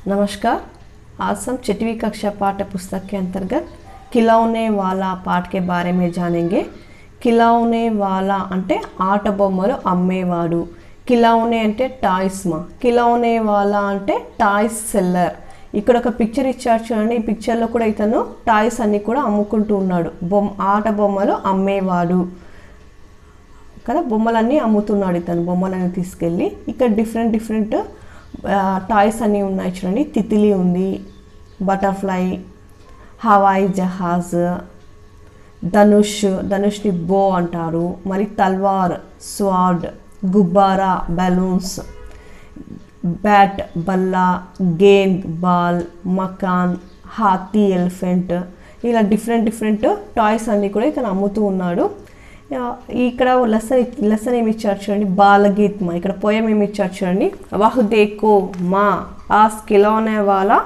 नमस्कार। आज हम 6वीं कक्षा पाठ्य पुस्तक के अंतर्गत खिलौने वाला पाठ के बारे में जानेंगे। खिलौने वाला అంటే ఆట బొమ్మలు అమ్మేవాడు, ఖిలౌనే అంటే టాయ్స్ మా, ఖిలౌనే వాలా అంటే టాయ్స్ సెల్లర్. ఇక్కడ ఒక పిక్చర్ ఇచ్చారు చూడండి, ఈ పిక్చర్లో కూడా ఇతను టాయ్స్ అన్ని కూడా అమ్ముకుంటూ ఉన్నాడు. ఆట బొమ్మలు అమ్మేవాడు కదా, బొమ్మలన్నీ అమ్ముతున్నాడు ఇతను, బొమ్మలను తీసుకెళ్ళి. ఇక్కడ డిఫరెంట్ టాయ్స్ అన్నీ ఉన్నాయి చూడండి. తితిలి ఉంది, బటర్ఫ్లై, హవాయి జహాజ్, ధనుష్ని బో అంటారు, మరి తల్వార్, స్వాడ్, గుబ్బారా, బెలూన్స్, బ్యాట్ బల్లా, గేంద్ బాల్, మకాన్, హాతీ ఎలిఫెంట్, ఇలా డిఫరెంట్ టాయ్స్ అన్నీ కూడా ఇతను అమ్ముతూ ఉన్నాడు. ఇక్కడ లెసన్ ఏమి ఇచ్చారు చూడండి, బాలగీత్ మా. ఇక్కడ పోయం ఏమి ఇచ్చారు చూడండి, వహ్ దేఖో మా ఆస్ ఖిలౌనే వాలా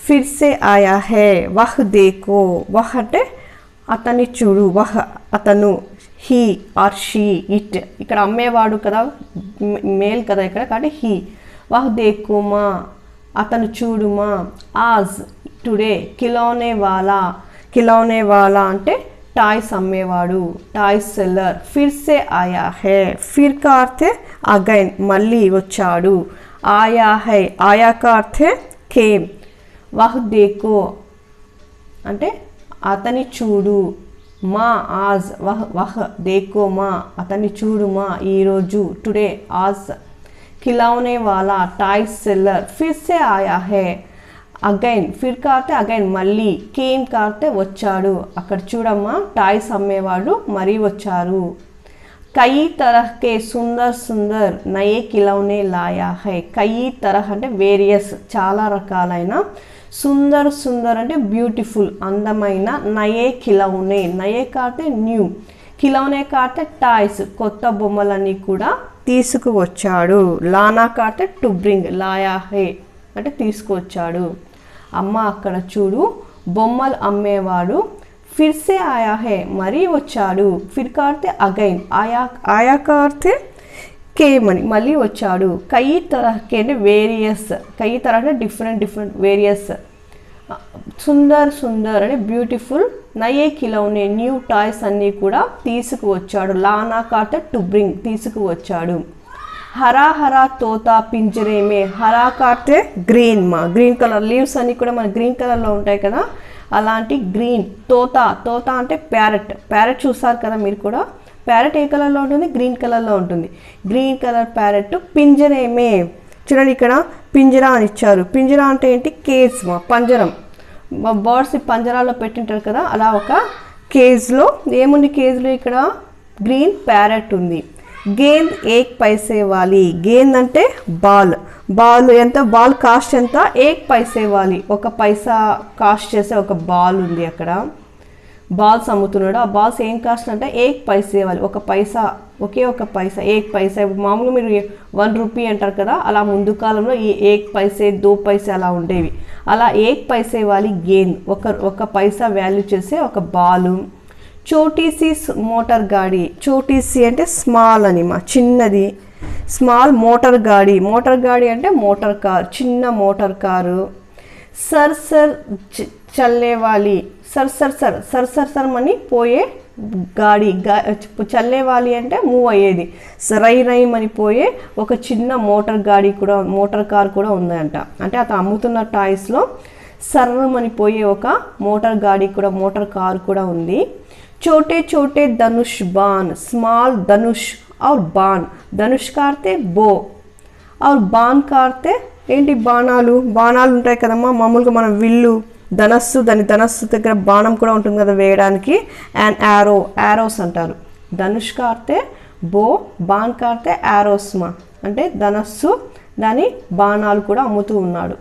ఫిర్ సే ఆయా హే. వహ్ దేఖో, వహ్ అంటే అతన్ని చూడు, వహ్ అతను, హీ ఆర్ షీ, ఇట్. ఇక్కడ అమ్మేవాడు కదా, మేల్ కదా ఇక్కడ, కాబట్టి హీ. వహ్ దేఖో మా అతను చూడు మా, ఆజ్ టుడే, ఖిలౌనే వాలా అంటే టాయ్స్ అమ్మేవాడు, టాయ్స్ సెల్లర్. ఫిర్ సే ఆయా హే, ఫిర్ కా అర్థే అగైన్, మళ్ళీ వచ్చాడు. ఆయా హై, ఆయా కా అర్థే కేమ్. వహ్ దేఖో అంటే అతని చూడు, మా ఆజ్, వహ్ దేఖో మా అతన్ని చూడు మా, ఈరోజు, టుడే, ఆజ్. ఖిలౌనే వాలా టాయ్స్ సెల్లర్, ఫిర్ సే ఆయా హే, అగైన్, ఫిర్ కాతే అగైన్ మళ్ళీ, కేమ్ కాతే వచ్చాడు. అక్కడ చూడమ్మా, టాయ్స్ అమ్మేవాడు మరీ వచ్చారు. కయి తరహ్ కే సుందర్ నయే ఖిలౌనే లాయా హై. కయి తరహ్ అంటే వేరియస్, చాలా రకాలైన, సుందర్ అంటే బ్యూటిఫుల్, అందమైన, నయే ఖిలౌనే, నయే కాతే న్యూ, ఖిలౌనే కాతే టాయ్స్, కొత్త బొమ్మలన్నీ కూడా తీసుకువచ్చాడు. లానా కాతే టు బ్రింగ్, లాయా హే అంటే తీసుకువచ్చాడు. అమ్మ అక్కడ చూడు, బొమ్మలు అమ్మేవాడు, ఫిర్సే ఆయా హే మరీ వచ్చాడు, ఫిర్ కార్తే అగైన్, ఆయా కార్తే కేమ్ అని మళ్ళీ వచ్చాడు. కయి తరహకే అంటే వేరియస్, కయి తరహ అంటే డిఫరెంట్ వేరియస్, సుందర్ అంటే బ్యూటిఫుల్, నయే ఖిలౌనే న్యూ టాయ్స్ అన్నీ కూడా తీసుకువచ్చాడు. లానా కార్తే టు బ్రింగ్ తీసుకువచ్చాడు. హరా తోతా పింజరే మే, హరా కాటే గ్రీన్ మా, గ్రీన్ కలర్ లీవ్స్ అన్నీ కూడా మన గ్రీన్ కలర్లో ఉంటాయి కదా, అలాంటి గ్రీన్. తోతా అంటే ప్యారెట్ చూస్తారు కదా మీరు కూడా. ప్యారెట్ ఏ కలర్లో ఉంటుంది? గ్రీన్ కలర్లో ఉంటుంది. Green colour parrot. పింజరే మే చూడండి, ఇక్కడ పింజరా అని ఇచ్చారు. పింజరా అంటే ఏంటి? కేజ్ మా, పంజరం. బర్డ్స్ పంజరాలో పెట్టింటారు కదా, అలా ఒక కేజ్లో ఏముంది? కేజ్లో ఇక్కడ గ్రీన్ ప్యారెట్ ఉంది. గేంద్ ఏక్ పైసే వాలి, గేంద్ అంటే బాల్ ఎంత, బాల్ కాస్ట్ ఎంత? ఏక్ పైసే వాలి, ఒక పైసా కాస్ట్ చేసే ఒక బాల్ ఉంది అక్కడ. బాల్స్ అమ్ముతున్నాడు. ఆ బాల్స్ ఏం కాస్ట్ అంటే ఏక్ పైసే వాలి, ఒక పైసా, ఒకే ఒక పైసా, ఏక్ పైసా. మామూలుగా మీరు 1 రూపీ అంటారు కదా, అలా ముందు కాలంలో ఈ ఏక్ పైసే, 2 పైసే అలా ఉండేవి. అలా ఏక్ పైసే వాలి గేంద్, ఒక పైసా వాల్యూ చేసే ఒక బాలు. చోటీసీ మోటార్ గాడి, చోటీసీ అంటే స్మాల్ అని మా, చిన్నది. స్మాల్ మోటార్ గాడి అంటే మోటార్ కార్, చిన్న మోటార్ కారు. సర్ చల్లేవాలి, సర్ అని పోయే గాడి, చల్లేవాలి అంటే మూవ్ అయ్యేది. రైమ్ అని పోయే ఒక చిన్న మోటార్ కార్ కూడా ఉందంట. అంటే అతను అమ్ముతున్న టాయ్స్లో సర్రమని పోయే ఒక మోటార్ కార్ కూడా ఉంది. छोटे धनुष बाण, स्मॉल धनुष और बाण. धनुष కార్తే బో, और బాణ్ కార్తే ఏంటి? బాణాలు ఉంటాయి కదమ్మా, మామూలుగా మనం విల్లు, దాని ధనస్సు దగ్గర బాణం కూడా ఉంటుంది కదా వేయడానికి. అండ్ యారోస్ అంటారు. ధనుష్ కార్తే బో, బాణ్ కార్తే యారోస్ మా, అంటే ధనస్సు, దాని బాణాలు కూడా అమ్ముతూ ఉన్నాడు.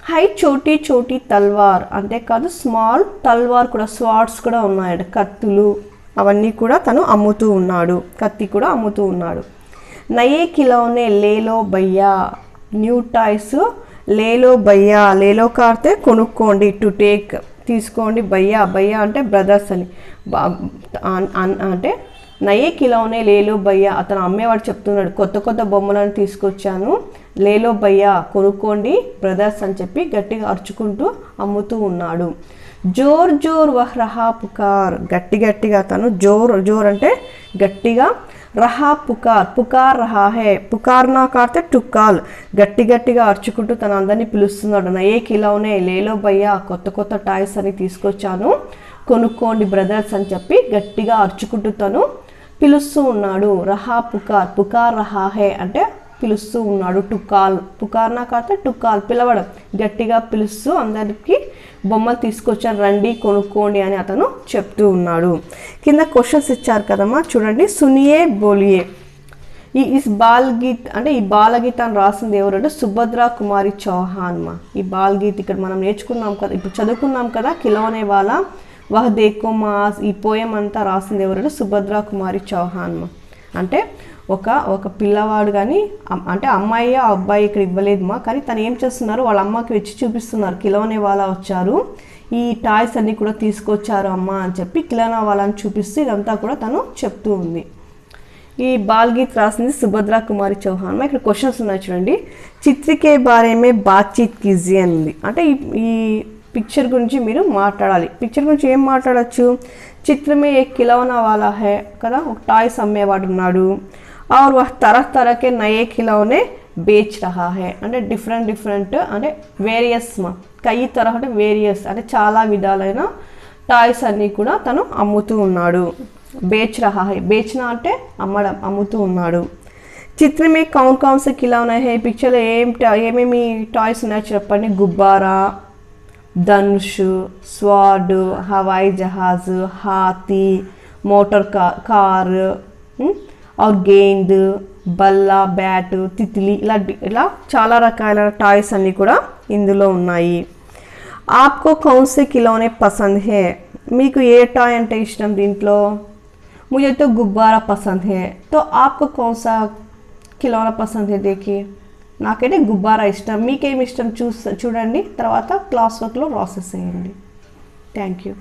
హై చోటీ తల్వార్, అంతేకాదు స్మాల్ తల్వార్ కూడా, స్వార్డ్స్ కూడా ఉన్నాయంట, కత్తులు, అవన్నీ కూడా తను అమ్ముతూ ఉన్నాడు. కత్తి కూడా అమ్ముతూ ఉన్నాడు. నయే ఖిలౌనే లేలో భయ్యా, న్యూ టాయ్స్ లేలో భయ్యా, లేలో కార్తే కొనుక్కోండి, టు టేక్ తీసుకోండి, భయ్యా అంటే బ్రదర్స్ అని, అంటే నయే ఖిలౌనే లేలో భయ్యా, అతను అమ్మేవాడు చెప్తున్నాడు, కొత్త బొమ్మలను తీసుకొచ్చాను, లేలో భయ్యా కొనుక్కోండి బ్రదర్స్ అని చెప్పి గట్టిగా అరుచుకుంటూ అమ్ముతూ ఉన్నాడు. జోర్ జోర్ వహ్ రహా పుకార్, గట్టి గట్టిగా తను జోర్ జోర్ అంటే గట్టిగా, రహా పుకార్ పుకార్ రహా హే, పుకార్నా కాతే టుక్కాల్, గట్టి గట్టిగా అరుచుకుంటూ తన అందరినీ పిలుస్తున్నాడు. నయే కిలోనే లేలో భయ్యా కొత్త కొత్త టాయ్స్ అని తీసుకొచ్చాను కొనుక్కోండి బ్రదర్స్ అని చెప్పి గట్టిగా అరుచుకుంటూ తను పిలుస్తూ ఉన్నాడు. రహా పుకార్ పుకార్ రహా హే అంటే పిలుస్తూ ఉన్నాడు. టుక్కాల్ పుకార్నా కాతే టుక్కాల్ పిలవడం, గట్టిగా పిలుస్తూ అందరికి బొమ్మలు తీసుకొచ్చారు రండి కొనుక్కోండి అని అతను చెప్తూ ఉన్నాడు. కింద క్వశ్చన్స్ ఇచ్చారు కదమ్మా చూడండి. సునియే బోలియే, ఈ బాల్గీత్ అంటే ఈ బాలగీత అని రాసింది ఎవరంటే సుభద్రా కుమారి చౌహాన్ మా. ఈ బాల్గీత్ ఇక్కడ మనం నేర్చుకున్నాం కదా, ఇప్పుడు చదువుకున్నాం కదా కిలోనే వాళ్ళ వహ్ దేకో మాస్, ఈ పోయం అంతా రాసింది ఎవరంటే సుభద్రా కుమారి చౌహాన్ మా. అంటే ఒక పిల్లవాడు కానీ అంటే అమ్మాయి అబ్బాయి ఇక్కడ ఇవ్వలేదు మా, కానీ తను ఏం చేస్తున్నారు వాళ్ళ అమ్మకి వచ్చి చూపిస్తున్నారు కిలోనే వాళ్ళ వచ్చారు ఈ టాయ్స్ అన్నీ కూడా తీసుకొచ్చారు అమ్మ అని చెప్పి కిలోనా వాళ్ళని చూపిస్తూ ఇదంతా కూడా తను చెప్తూ ఉంది. ఈ బాల్గీత్ రాసింది సుభద్రా కుమారి చౌహాన్ మా. ఇక్కడ క్వశ్చన్స్ ఉన్నాయి చూడండి. చిత్రికే బారేమే బాత్చీత్ కీజీ అని ఉంది. అంటే ఈ పిక్చర్ గురించి మీరు మాట్లాడాలి. పిక్చర్ గురించి ఏం మాట్లాడచ్చు? చిత్రమే ఏ కిలోనా వాలా హే కదా, ఒక టాయ్స్ అమ్మేవాడు ఉన్నాడు. और वह तरह तरह के नए खिलौने बेच रहा है అంటే డిఫరెంట్ అంటే వేరియస్ మా, కई तरह అంటే వేరియస్ అంటే చాలా విధాలైన టాయ్స్ అన్నీ కూడా తను అమ్ముతూ ఉన్నాడు. బేచ్ రహా హై, బేచ్నా అంటే అమ్మడం, అమ్ముతూ ఉన్నాడు. చిత్ర మే కౌన్ కౌన్ సే ఖిలౌనే హై, పిక్చర్లో ఏమేమి టాయ్స్ ఉన్నాయో చెప్పండి. గుబ్బారా, ధనుష్, స్వాడ్, హవాయి జహాజ్, హాతీ, మోటార్ కార్ और गेंद, బల్లా, బ్యాట్, తిత్లీ, ఇలా చాలా రకాల టాయ్స్ అన్నీ కూడా ఇందులో ఉన్నాయి. ఆప్కో కౌన్ సే ఖిలౌనే పసంద్ హే, మీకు ఏ టాయ్ అంటే ఇష్టం దీంట్లో? ముझे तो गुब्बारा पसंद है, तो आपको कौन सा खिलौना पसंद है? देखिए నాకైతే గుబ్బారా ఇష్టం, మీకేమి ఇష్టం చూడండి, తర్వాత క్లాస్ వర్క్లో రాసేసేయండి. Thank you.